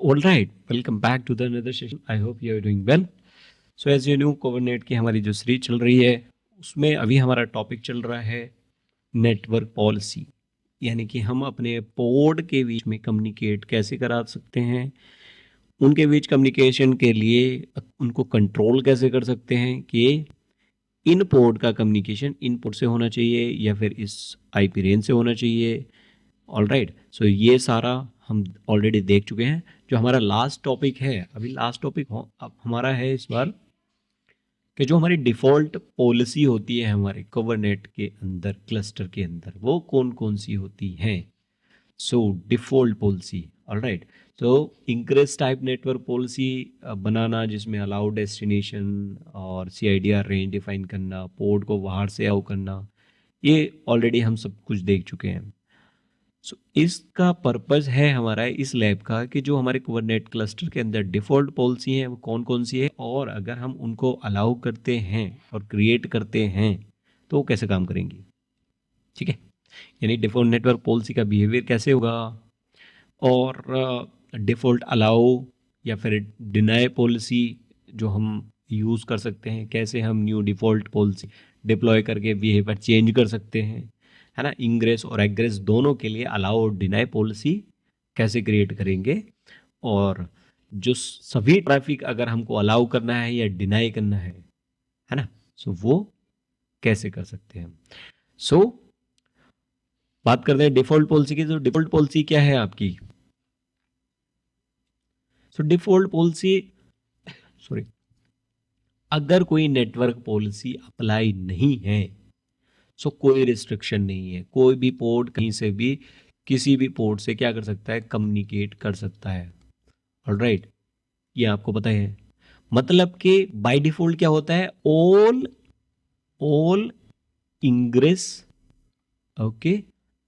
All right, welcome back to the another session. I hope you are doing well. So as you know, कोवर्नेट की हमारी जो series चल रही है उसमें अभी हमारा टॉपिक चल रहा है नेटवर्क पॉलिसी, यानी कि हम अपने पोड के बीच में कम्युनिकेट कैसे करा सकते हैं, उनके बीच कम्युनिकेशन के लिए उनको कंट्रोल कैसे कर सकते हैं कि इन पोड का कम्युनिकेशन इनपुट से होना चाहिए या फिर इस आईपी रेंज से होना चाहिए। ऑल राइट, सो ये सारा हम ऑलरेडी देख चुके हैं। जो हमारा लास्ट टॉपिक है, अभी लास्ट टॉपिक हमारा है इस बार कि जो हमारी डिफ़ॉल्ट पॉलिसी होती है हमारे कवर्नेट के अंदर, क्लस्टर के अंदर, वो कौन कौन सी होती हैं। सो डिफ़ॉल्ट पॉलिसी, ऑल राइट। सो इंक्रेस टाइप नेटवर्क पॉलिसी बनाना, जिसमें अलाउ डेस्टिनेशन और CIDR रेंज डिफाइन करना, पोर्ट को बाहर से आउ करना, ये ऑलरेडी हम सब कुछ देख चुके हैं। सो इसका पर्पस है हमारा इस लैब का कि जो हमारे कुबरनेट क्लस्टर के अंदर डिफ़ॉल्ट पॉलिसी हैं वो कौन कौन सी है, और अगर हम उनको अलाउ करते हैं और क्रिएट करते हैं तो वो कैसे काम करेंगी। ठीक है, यानी डिफ़ॉल्ट नेटवर्क पॉलिसी का बिहेवियर कैसे होगा, और डिफ़ॉल्ट अलाउ या फिर डिनाई पॉलिसी जो हम यूज़ कर सकते हैं, कैसे हम न्यू डिफ़ॉल्ट पॉलिसी डिप्लॉय करके बिहेवियर चेंज कर सकते हैं, है ना। इंग्रेस और एग्रेस दोनों के लिए अलाउ और डिनाई पॉलिसी कैसे क्रिएट करेंगे, और जो सभी ट्रैफिक अगर हमको अलाउ करना है या डिनाई करना है ना, सो वो कैसे कर सकते हैं। सो बात करते हैं डिफ़ॉल्ट पॉलिसी की। तो डिफ़ॉल्ट पॉलिसी क्या है आपकी। सो डिफ़ॉल्ट पॉलिसी, सॉरी, अगर कोई नेटवर्क पॉलिसी अप्लाई नहीं है, सो कोई रिस्ट्रिक्शन नहीं है, कोई भी पोर्ट कहीं से भी किसी भी पोर्ट से क्या कर सकता है, कम्युनिकेट कर सकता है। ऑलराइट, ये आपको पता है। मतलब कि बाय डिफॉल्ट क्या होता है, all ingress, okay,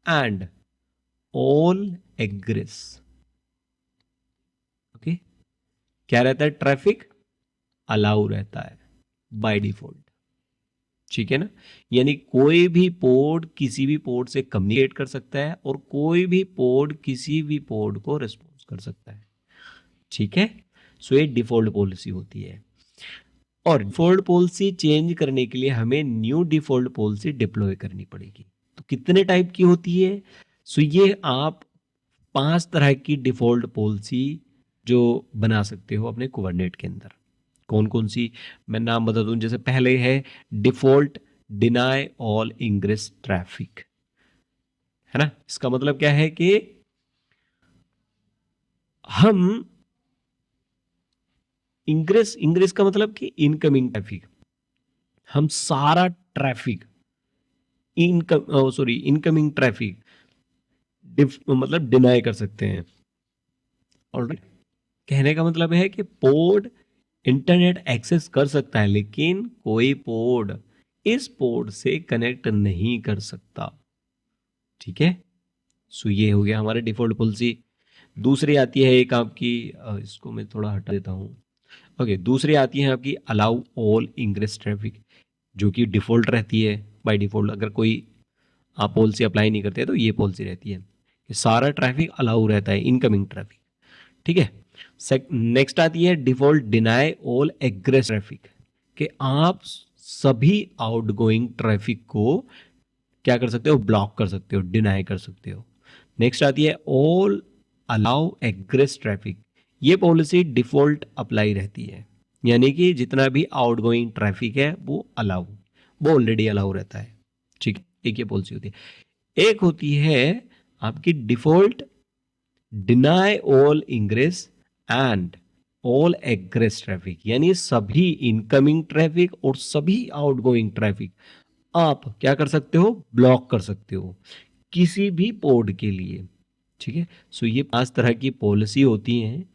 and all एग्रेस, okay, क्या रहता है, ट्रैफिक अलाउ रहता है बाय डिफॉल्ट। ठीक है ना, यानी कोई भी पोर्ट किसी भी पोर्ट से कम्युनिकेट कर सकता है और कोई भी पोर्ट किसी भी पोर्ट को रिस्पॉन्स कर सकता है। ठीक है, सो ये डिफॉल्ट पॉलिसी होती है। और डिफॉल्ट पॉलिसी चेंज करने के लिए हमें न्यू डिफॉल्ट पॉलिसी डिप्लॉय करनी पड़ेगी। तो कितने टाइप की होती है, सो ये आप 5 तरह की डिफॉल्ट पॉलिसी जो बना सकते हो अपने कुबरनेट के अंदर। कौन कौन सी, मैं नाम बता दूं। जैसे पहले है default deny all ingress traffic, है ना। इसका मतलब क्या है कि हम इंग्रेस का मतलब कि इनकमिंग ट्रैफिक, हम सारा ट्रैफिक इनकमिंग ट्रैफिक मतलब डिनाई कर सकते हैं। ऑलराइट, कहने का मतलब है कि पोर्ट इंटरनेट एक्सेस कर सकता है, लेकिन कोई पोर्ट इस पोर्ट से कनेक्ट नहीं कर सकता। ठीक है, सो ये हो गया हमारे डिफॉल्ट पॉलिसी। दूसरी आती है एक आपकी, इसको मैं थोड़ा हटा देता हूँ। ओके, दूसरी आती है आपकी अलाउ ऑल इंग्रेस ट्रैफिक, जो कि डिफ़ॉल्ट रहती है बाय डिफ़ॉल्ट। अगर कोई आप पॉलिसी अप्लाई नहीं करते तो ये पॉलिसी रहती है कि सारा ट्रैफिक अलाउ रहता है, इनकमिंग ट्रैफिक। ठीक है, नेक्स्ट आती है डिफ़ॉल्ट डिनाई ऑल एग्रेस ट्रैफिक, कि आप सभी आउटगोइंग ट्रैफिक को क्या कर सकते हो, ब्लॉक कर सकते हो, डिनाई कर सकते हो। नेक्स्ट आती है ऑल अलाउ एग्रेस ट्रैफिक, ये पॉलिसी डिफ़ॉल्ट अप्लाई रहती है, यानी कि जितना भी आउटगोइंग ट्रैफिक है वो अलाउ, वो ऑलरेडी अलाउ रहता है। ठीक है, एक ये पॉलिसी होती है। एक होती है आपकी default deny all ingress and all एग्रेस traffic, यानी सभी इनकमिंग ट्रैफिक और सभी आउटगोइंग ट्रैफिक आप क्या कर सकते हो, ब्लॉक कर सकते हो किसी भी पोर्ट के लिए। ठीक है, सो ये 5 तरह की पॉलिसी होती हैं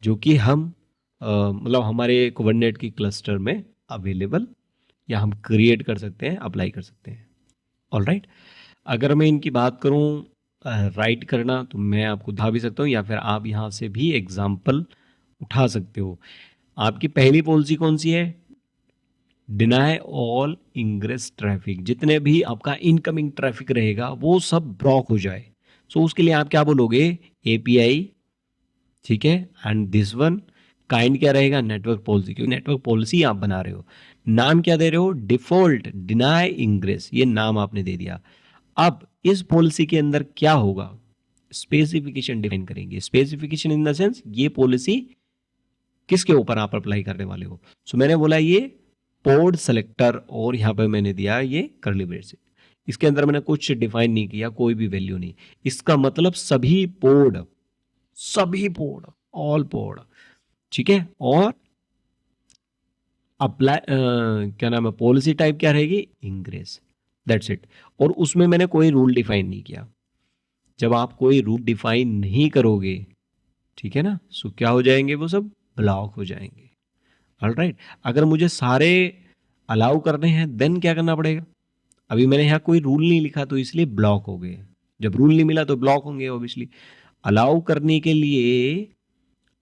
जो कि हम मतलब हमारे कुबरनेट की क्लस्टर में अवेलेबल या हम क्रिएट कर सकते हैं, अप्लाई कर सकते हैं। ऑलराइट, अगर मैं इनकी बात करूं राइट करना, तो मैं आपको दिखा भी सकता हूं या फिर आप यहां से भी एग्जाम्पल उठा सकते हो। आपकी पहली पॉलिसी कौन सी है, डिनाई ऑल इंग्रेस ट्रैफिक, जितने भी आपका इनकमिंग ट्रैफिक रहेगा वो सब ब्लॉक हो जाए। सो उसके लिए आप क्या बोलोगे, API ठीक है। एंड दिस वन काइंड क्या रहेगा, नेटवर्क पॉलिसी, क्योंकि नेटवर्क पॉलिसी आप बना रहे हो। नाम क्या दे रहे हो, डिफॉल्ट डिनाई इंग्रेस, ये नाम आपने दे दिया। अब इस पॉलिसी के अंदर क्या होगा, स्पेसिफिकेशन डिफाइन करेंगे। स्पेसिफिकेशन इन द सेंस ये पॉलिसी किसके ऊपर आप अप्लाई करने वाले हो। सो मैंने बोला ये पोर्ट सेलेक्टर, और यहां पर मैंने दिया ये कर्ली ब्रेसेस। इसके अंदर मैंने कुछ डिफाइन नहीं किया, कोई भी वैल्यू नहीं। इसका मतलब सभी पोर्ट, सभी पोर्ट, ऑल पोर्ट, ठीक है। और अप्लाई क्या नाम है, पॉलिसी टाइप क्या रहेगी, इंग्रेस, दैट्स इट। और उसमें मैंने कोई रूल डिफाइन नहीं किया। जब आप कोई रूल डिफाइन नहीं करोगे, ठीक है ना, सो क्या हो जाएंगे, वो सब ब्लॉक हो जाएंगे। ऑलराइट, अगर मुझे सारे अलाउ करने हैं देन क्या करना पड़ेगा। अभी मैंने यहाँ कोई रूल नहीं लिखा तो इसलिए ब्लॉक हो गए। जब रूल नहीं मिला तो ब्लॉक होंगे ऑब्वियसली। अलाउ करने के लिए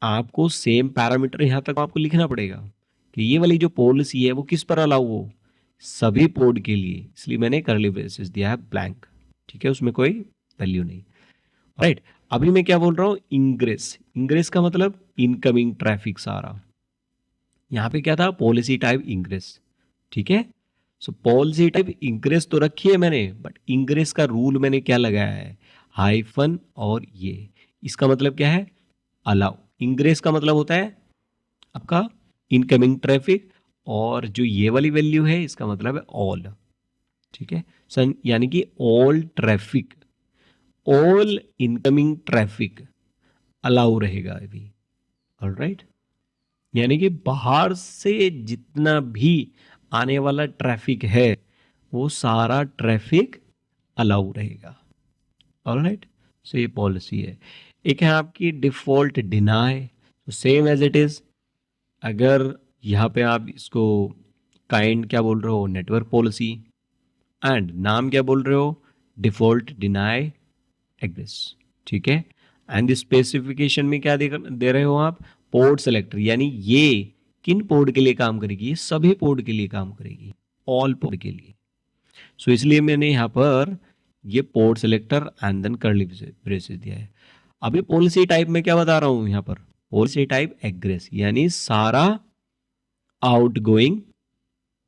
आपको सेम पैरामीटर यहाँ तक आपको लिखना पड़ेगा कि ये वाली जो पॉलिसी है वो किस पर अलाउ हो, सभी पोर्ट के लिए। इसलिए मैंने कर्ली ब्रेसेस दिया है ब्लैंक, ठीक है, उसमें कोई वैल्यू नहीं। राइट, अभी मैं क्या बोल रहा हूँ, इंग्रेस। इंग्रेस का मतलब इनकमिंग ट्रैफिक सारा। यहाँ पे क्या था, पॉलिसी टाइप इंग्रेस, ठीक है। सो पॉलिसी टाइप इंग्रेस तो रखी है मैंने, बट इंग्रेस का रूल मैंने क्या लगाया है, हाइफन और ये। इसका मतलब क्या है, अलाउ। इंग्रेस का मतलब होता है आपका इनकमिंग ट्रैफिक, और जो ये वाली वैल्यू है इसका मतलब है ऑल, ठीक है सन, यानी कि all traffic, all incoming traffic allow रहेगा अभी। ऑलराइट, यानी कि बाहर से जितना भी आने वाला ट्रैफिक है वो सारा ट्रैफिक अलाउ रहेगा। ऑलराइट, सो ये पॉलिसी है। एक है आपकी डिफॉल्ट डिनाई, तो सेम एज इट इज। अगर यहाँ पे आप इसको काइंड क्या बोल रहे हो, नेटवर्क पॉलिसी, एंड नाम क्या बोल रहे हो, डिफॉल्ट डिनाई एग्रेस, ठीक है। एंड स्पेसिफिकेशन में क्या दे रहे हो आप, पोर्ट सेलेक्टर, यानी ये किन पोर्ट के लिए काम करेगी, ये सभी पोर्ट के लिए काम करेगी, ऑल पोर्ट के लिए। सो इसलिए मैंने यहाँ पर ये port selector and then curly braces दिया है। अभी पॉलिसी टाइप में क्या बता रहा हूं यहाँ पर, पॉलिसी टाइप एग्रेस, यानी सारा आउटगोइंग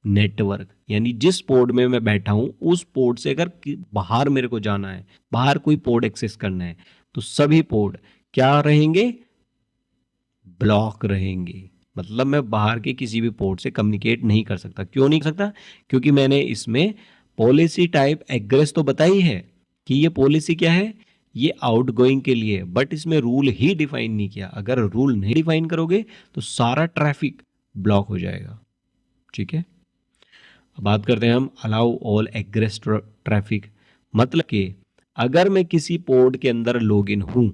नेटवर्क, यानी जिस पोर्ट में मैं बैठा हूं उस पोर्ट से अगर बाहर मेरे को जाना है, बाहर कोई पोर्ट एक्सेस करना है, तो सभी पोर्ट क्या रहेंगे, ब्लॉक रहेंगे। मतलब मैं बाहर के किसी भी पोर्ट से कम्युनिकेट नहीं कर सकता। क्यों नहीं कर सकता, क्योंकि मैंने इसमें पॉलिसी टाइप एग्रेस तो बताई है कि ये पॉलिसी क्या है, ये आउटगोइंग के लिए, बट इसमें रूल ही डिफाइन नहीं किया। अगर रूल नहीं डिफाइन करोगे तो सारा ट्रैफिक ब्लॉक हो जाएगा, ठीक है। अब बात करते हैं हम अलाउ ऑल एग्रेस ट्रैफिक। मतलब कि अगर मैं किसी पोर्ट के अंदर लॉगिन हूं,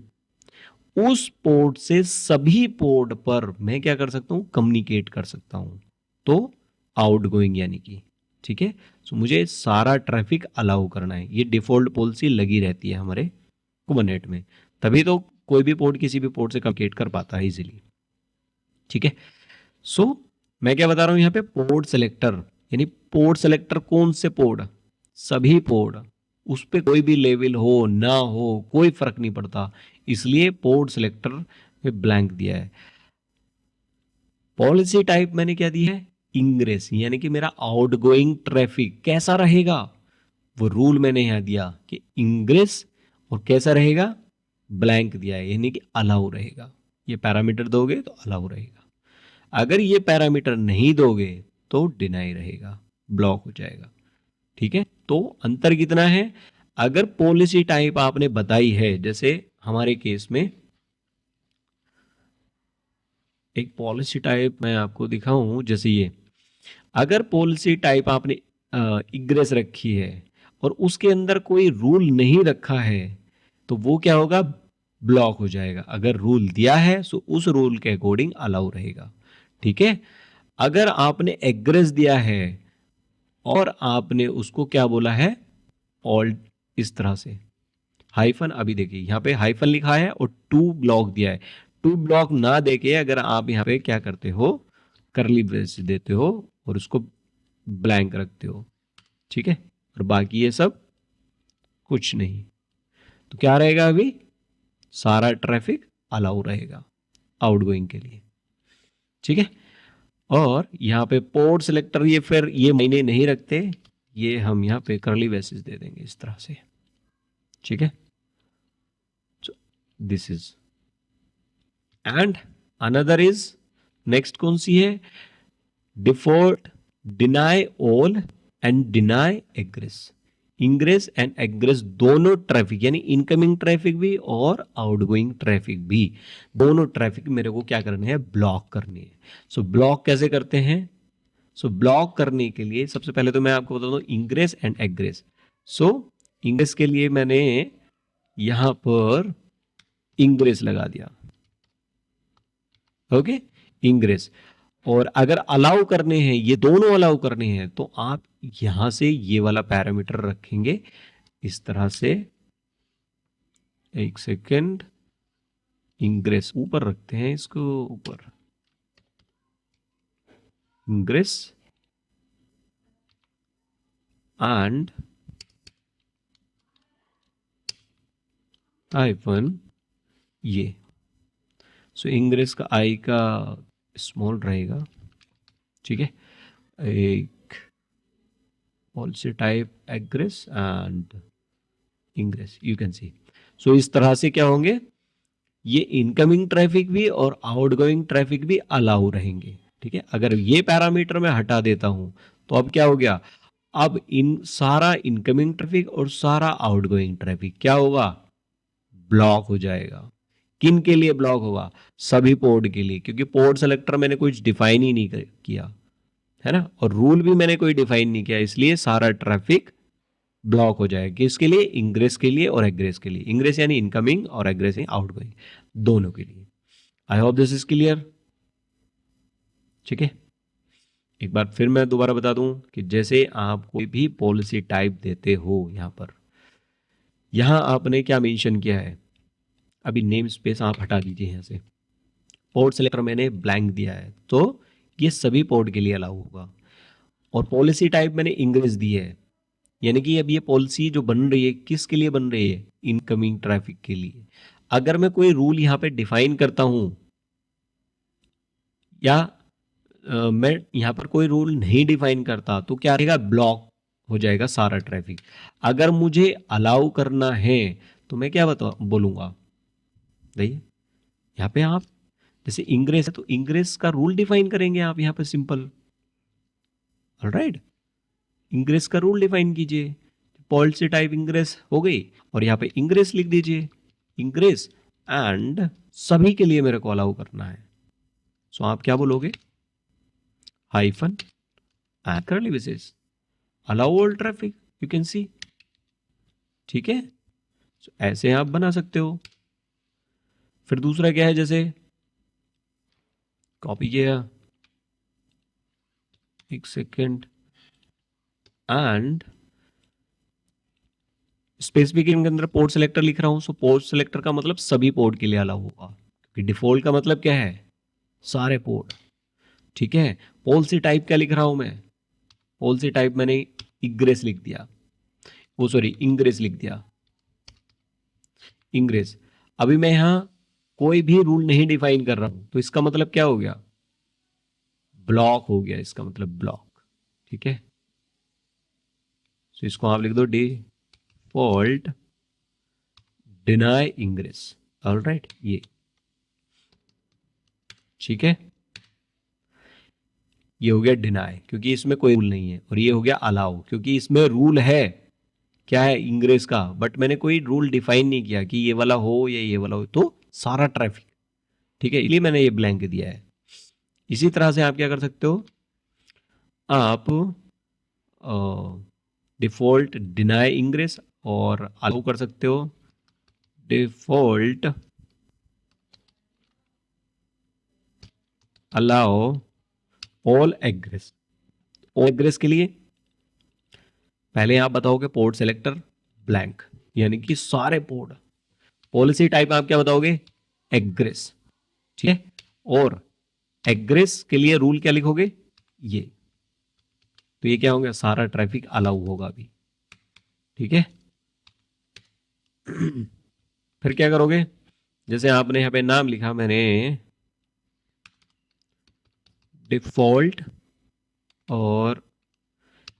उस पोर्ट से सभी पोर्ट पर मैं क्या कर सकता हूं, कम्युनिकेट कर सकता हूं, तो आउटगोइंग यानी कि, ठीक है। सो मुझे सारा ट्रैफिक अलाउ करना है। ये डिफॉल्ट पॉलिसी लगी रहती है हमारे कुबरनेट में, तभी तो कोई भी पोर्ट किसी भी पोर्ट से कम्युनिकेट कर पाता है इजीली, ठीक है। सो मैं क्या बता रहा हूं यहाँ पे, पोर्ट सेलेक्टर, यानी पोर्ट सेलेक्टर कौन से पोर्ट, सभी पोर्ट, उस पर कोई भी लेवल हो ना हो कोई फर्क नहीं पड़ता, इसलिए पोर्ट सेलेक्टर में ब्लैंक दिया है। पॉलिसी टाइप मैंने क्या दी है, इंग्रेस, यानी कि मेरा आउटगोइंग ट्रैफिक कैसा रहेगा, वो रूल मैंने यहां दिया कि इंग्रेस, और कैसा रहेगा, ब्लैंक दिया है, यानी कि अलाउ रहेगा। ये पैरामीटर दोगे तो अलाउ रहेगा, अगर ये पैरामीटर नहीं दोगे तो डिनाई रहेगा, ब्लॉक हो जाएगा, ठीक है। तो अंतर कितना है, अगर पॉलिसी टाइप आपने बताई है, जैसे हमारे केस में एक पॉलिसी टाइप मैं आपको दिखाऊं, जैसे ये, अगर पॉलिसी टाइप आपने इग्रेस रखी है और उसके अंदर कोई रूल नहीं रखा है, तो वो क्या होगा, ब्लॉक हो जाएगा। अगर रूल दिया है तो उस रूल के अकॉर्डिंग अलाउ रहेगा, ठीक है। अगर आपने एग्रेस दिया है और आपने उसको क्या बोला है, ऑल, इस तरह से हाइफन, अभी देखिए यहाँ पे हाइफन लिखा है और टू ब्लॉक दिया है। टू ब्लॉक ना देके अगर आप यहाँ पे क्या करते हो, करली ब्रेस देते हो और उसको ब्लैंक रखते हो, ठीक है, और बाकी ये सब कुछ नहीं, तो क्या रहेगा, अभी सारा ट्रैफिक अलाउ रहेगा आउटगोइंग के लिए, ठीक है। और यहाँ पे पोर्ट सिलेक्टर ये फिर ये मायने नहीं रखते, ये हम यहाँ पे करली ब्रेसेस दे देंगे इस तरह से, ठीक है। This is and another is, next कौन सी है, default deny all and deny एग्रेस। Ingress and एग्रेस दोनों ट्रैफिक, यानी इनकमिंग ट्रैफिक भी और आउटगोइंग ट्रैफिक भी, दोनों ट्रैफिक मेरे को क्या करने हैं, ब्लॉक करनी है। सो ब्लॉक कैसे करते हैं, सो ब्लॉक करने के लिए सबसे पहले तो मैं आपको बता दूं इंग्रेस एंड एग्रेस। सो इंग्रेस के लिए मैंने यहां पर इंग्रेस लगा दिया, ओके, इंग्रेस। और अगर अलाउ करने हैं, ये दोनों अलाउ करने हैं, तो आप यहां से ये वाला पैरामीटर रखेंगे इस तरह से, एक सेकेंड, इंग्रेस ऊपर रखते हैं, इसको ऊपर, इंग्रेस एंड हाइफन ये। सो इंग्रेस का आई का स्मॉल रहेगा, ठीक है, एक policy type egress and ingress, you can see. So इस तरह से क्या होंगे, ये इनकमिंग ट्रैफिक भी और आउटगोइंग ट्रैफिक भी अलाउ रहेंगे, ठीक है। अगर ये पैरामीटर मैं हटा देता हूं तो अब क्या हो गया, अब इन सारा इनकमिंग ट्रैफिक और सारा आउटगोइंग ट्रैफिक क्या होगा, ब्लॉक हो जाएगा। किन के लिए ब्लॉक होगा, सभी पोर्ट के लिए, क्योंकि पोर्ट सेलेक्टर मैंने कुछ डिफाइन ही नहीं किया है ना, और रूल भी मैंने कोई डिफाइन नहीं किया, इसलिए सारा ट्रैफिक ब्लॉक हो जाएगा। किसके लिए, इंग्रेस के लिए और एग्रेस के लिए। इंग्रेस यानी इनकमिंग और एग्रेस यानी आउटगोइंग, दोनों के लिए। I hope this is clear, ठीक है। एक बार फिर मैं दोबारा बता दूं कि जैसे आप कोई भी पॉलिसी टाइप देते हो, यहां आपने क्या मेंशन किया है, अभी नेम स्पेस आप हटा दीजिए यहां से, पोर्ट सेलेक्टर मैंने ब्लैंक दिया है, तो ये सभी पोर्ट के लिए अलाउ होगा। और पॉलिसी टाइप मैंने इंग्रेस दी है, यानी कि अब ये पॉलिसी जो बन रही है किसके लिए बन रही है, इनकमिंग ट्रैफिक के लिए। अगर मैं कोई रूल यहां पे डिफाइन करता हूं या मैं यहां पर कोई रूल नहीं डिफाइन करता, तो क्या रहेगा, ब्लॉक हो जाएगा सारा ट्रैफिक। अगर मुझे अलाउ करना है तो मैं क्या बोलूंगा, देखिए यहाँ पे आप जैसे इंग्रेस है तो इंग्रेस का रूल डिफाइन करेंगे आप यहाँ पे सिंपल, ऑलराइट, इंग्रेस का रूल डिफाइन कीजिए, पॉलिसी टाइप इंग्रेस हो गई, और यहाँ पे इंग्रेस लिख दीजिए, इंग्रेस एंड सभी के लिए मेरे को अलाउ करना है। सो आप क्या बोलोगे, हाइफन एंड करली braces allow all traffic, you can सी, ठीक है। so, ऐसे आप बना सकते हो। फिर दूसरा क्या है, जैसे कॉपी किया, एक सेकेंड, एंड स्पेसिफिकेशन के अंदर पोर्ट सेलेक्टर लिख रहा हूं, सो पोर्ट सेलेक्टर का मतलब सभी पोर्ट के लिए अलाउ होगा, क्योंकि डिफॉल्ट का मतलब क्या है, सारे पोर्ट, ठीक है। पॉलिसी टाइप क्या लिख रहा हूं मैं, पॉलिसी टाइप मैंने इग्रेस लिख दिया, वो सॉरी इंग्रेस लिख दिया, इंग्रेस। अभी मैं यहां कोई भी रूल नहीं डिफाइन कर रहा हूं, तो इसका मतलब क्या हो गया, ब्लॉक हो गया, इसका मतलब ब्लॉक, ठीक है। तो इसको आप लिख दो डिफॉल्ट डिनाई इंग्रेस, ऑलराइट, ये ठीक है। ये हो गया डिनाई क्योंकि इसमें कोई रूल नहीं है, और ये हो गया अलाउ क्योंकि इसमें रूल है, क्या है, इंग्रेस का, बट मैंने कोई रूल डिफाइन नहीं किया कि ये वाला हो या ये वाला हो, तो सारा ट्रैफिक, ठीक है, इसलिए मैंने ये ब्लैंक दिया है। इसी तरह से आप क्या कर सकते हो, आप डिफॉल्ट डिनाई इंग्रेस और अलाउ कर सकते हो डिफॉल्ट अलाउ ऑल एग्रेस। ऑल एग्रेस के लिए पहले आप बताओगे पोर्ट सेलेक्टर ब्लैंक, यानी कि सारे पोर्ट। पॉलिसी टाइप आप क्या बताओगे, एग्रेस, ठीक है। और एग्रेस के लिए रूल क्या लिखोगे, ये, तो ये क्या होगा, सारा ट्रैफिक अलाउ होगा अभी, ठीक है। फिर क्या करोगे, जैसे आपने यहाँ पे नाम लिखा, मैंने डिफॉल्ट और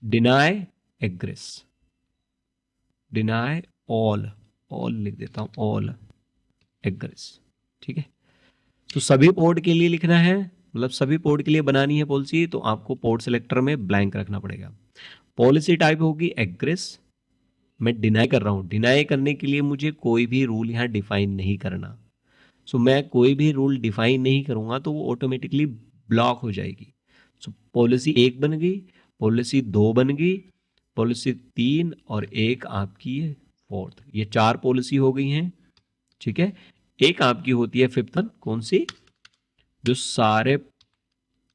डिनाई एग्रेस, डिनाई ऑल, ऑल लिख देता हूँ, ऑल एग्रेस। ठीक है, तो सभी पोर्ट के लिए लिखना है, मतलब सभी पोर्ट के लिए बनानी है पॉलिसी, तो आपको पोर्ट सिलेक्टर में ब्लैंक रखना पड़ेगा। पॉलिसी टाइप होगी एग्रेस। मैं डिनाई कर रहा हूँ, डिनाई करने के लिए मुझे कोई भी रूल यहाँ डिफाइन नहीं करना। सो मैं कोई भी रूल डिफाइन नहीं करूँगा तो वो ऑटोमेटिकली ब्लॉक हो जाएगी। सो पॉलिसी 1 बन गई, पॉलिसी 2 बन गई, पॉलिसी 3 और एक आपकी है 4th, ये 4 पॉलिसी हो गई हैं। ठीक है, एक आपकी होती है 5th वन, कौन सी, जो सारे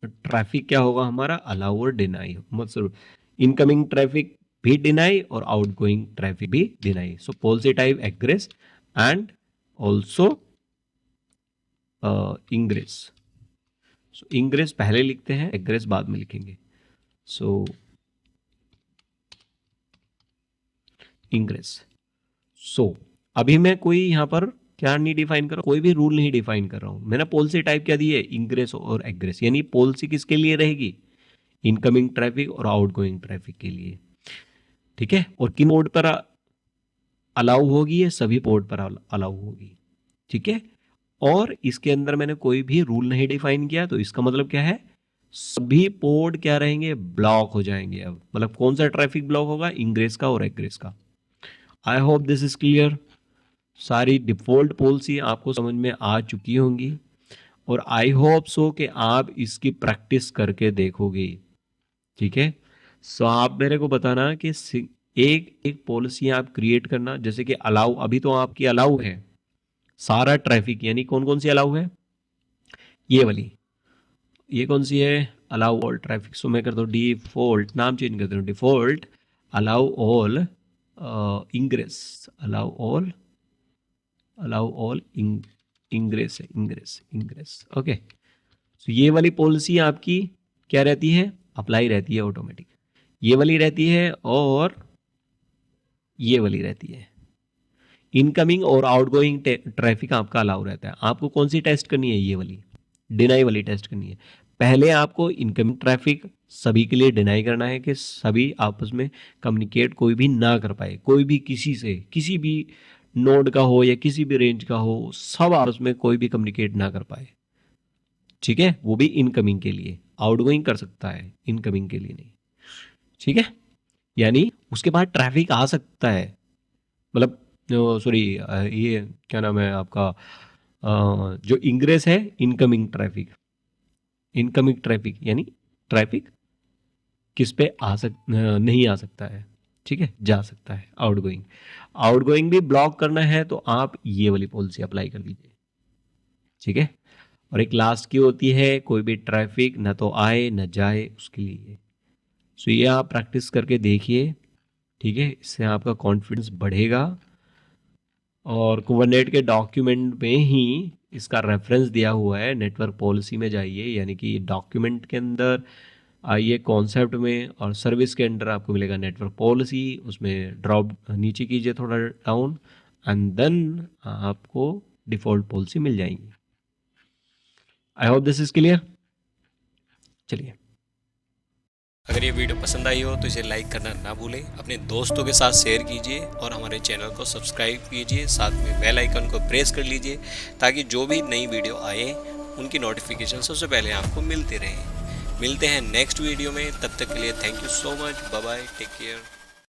ट्रैफिक क्या होगा हमारा, अलाउ और डिनाई, मतलब इनकमिंग ट्रैफिक भी डिनाई और आउटगोइंग ट्रैफिक भी deny. So policy type egress and also ingress. So ingress पहले लिखते हैं, एग्रेस बाद में लिखेंगे। सो इंग्रेस। सो अभी मैं कोई यहाँ पर क्या नहीं डिफाइन कर रहा हूँ, कोई भी रूल नहीं डिफाइन कर रहा हूँ। मैंने पॉलिसी टाइप क्या दी है, इंग्रेस और एग्रेस, यानी पॉलिसी किसके लिए रहेगी, इनकमिंग ट्रैफिक और आउटगोइंग ट्रैफिक के लिए। ठीक है, और किन पोर्ट पर अलाउ होगी, ये सभी पोर्ट पर अलाउ होगी। ठीक है, और इसके अंदर मैंने कोई भी रूल नहीं डिफाइन किया, तो इसका मतलब क्या है, सभी पोर्ट क्या रहेंगे, ब्लॉक हो जाएंगे। अब मतलब कौन सा ट्रैफिक ब्लॉक होगा, इंग्रेस का और एग्रेस का। I hope this is clear. सारी डिफॉल्ट पॉलिसी आपको समझ में आ चुकी होंगी और आई होप सो कि आप इसकी प्रैक्टिस करके देखोगे। ठीक है, सो आप मेरे को बताना कि एक एक पॉलिसी आप क्रिएट करना, जैसे कि अलाउ, अभी तो आपकी अलाउ है सारा ट्रैफिक, यानी कौन कौन सी अलाउ है, ये वाली, ये कौन सी है, अलाउ ऑल ट्रैफिक। सो मैं करता हूँ डिफॉल्ट, नाम चेंज करता हूँ, default allow all ingress, allow all ingress है, इंग्रेस। ओके, तो ये वाली पॉलिसी आपकी क्या रहती है, अप्लाई रहती है ऑटोमेटिक, ये वाली रहती है और ये वाली रहती है। इनकमिंग और आउटगोइंग ट्रैफिक आपका अलाउ रहता है। आपको कौन सी टेस्ट करनी है, ये वाली डिनाई वाली टेस्ट करनी है। पहले आपको इनकमिंग ट्रैफिक सभी के लिए डिनाई करना है कि सभी आपस में कम्युनिकेट कोई भी ना कर पाए, कोई भी किसी से, किसी भी नोड का हो या किसी भी रेंज का हो, सब आपस में कोई भी कम्युनिकेट ना कर पाए। ठीक है, वो भी इनकमिंग के लिए, आउटगोइंग कर सकता है, इनकमिंग के लिए नहीं। ठीक है, यानी उसके बाद ट्रैफिक आ सकता है, मतलब सॉरी, ये क्या नाम है आपका, जो इंग्रेस है, इनकमिंग ट्रैफिक, इनकमिंग ट्रैफिक यानी ट्रैफिक किस पे नहीं आ सकता है। ठीक है, जा सकता है, आउटगोइंग, आउटगोइंग भी ब्लॉक करना है तो आप ये वाली पॉलिसी अप्लाई कर दीजिए। ठीक है, और एक लास्ट की होती है, कोई भी ट्रैफिक ना तो आए ना जाए उसके लिए। सो ये आप प्रैक्टिस करके देखिए। ठीक है, इससे आपका कॉन्फिडेंस बढ़ेगा। और कुबरनेट के डॉक्यूमेंट में ही इसका रेफरेंस दिया हुआ है, नेटवर्क पॉलिसी में जाइए, यानी कि डॉक्यूमेंट के अंदर आइए, कॉन्सेप्ट में, और सर्विस के अंदर आपको मिलेगा नेटवर्क पॉलिसी, उसमें ड्रॉप नीचे कीजिए थोड़ा डाउन, एंड देन आपको डिफ़ॉल्ट पॉलिसी मिल जाएंगी। I hope this is clear. चलिए, अगर ये वीडियो पसंद आई हो तो इसे लाइक करना ना भूलें, अपने दोस्तों के साथ शेयर कीजिए और हमारे चैनल को सब्सक्राइब कीजिए, साथ में बेल आइकन को प्रेस कर लीजिए ताकि जो भी नई वीडियो आए उनकी नोटिफिकेशन सबसे पहले आपको मिलते रहें। मिलते हैं नेक्स्ट वीडियो में, तब तक के लिए thank you so much, bye bye, take care.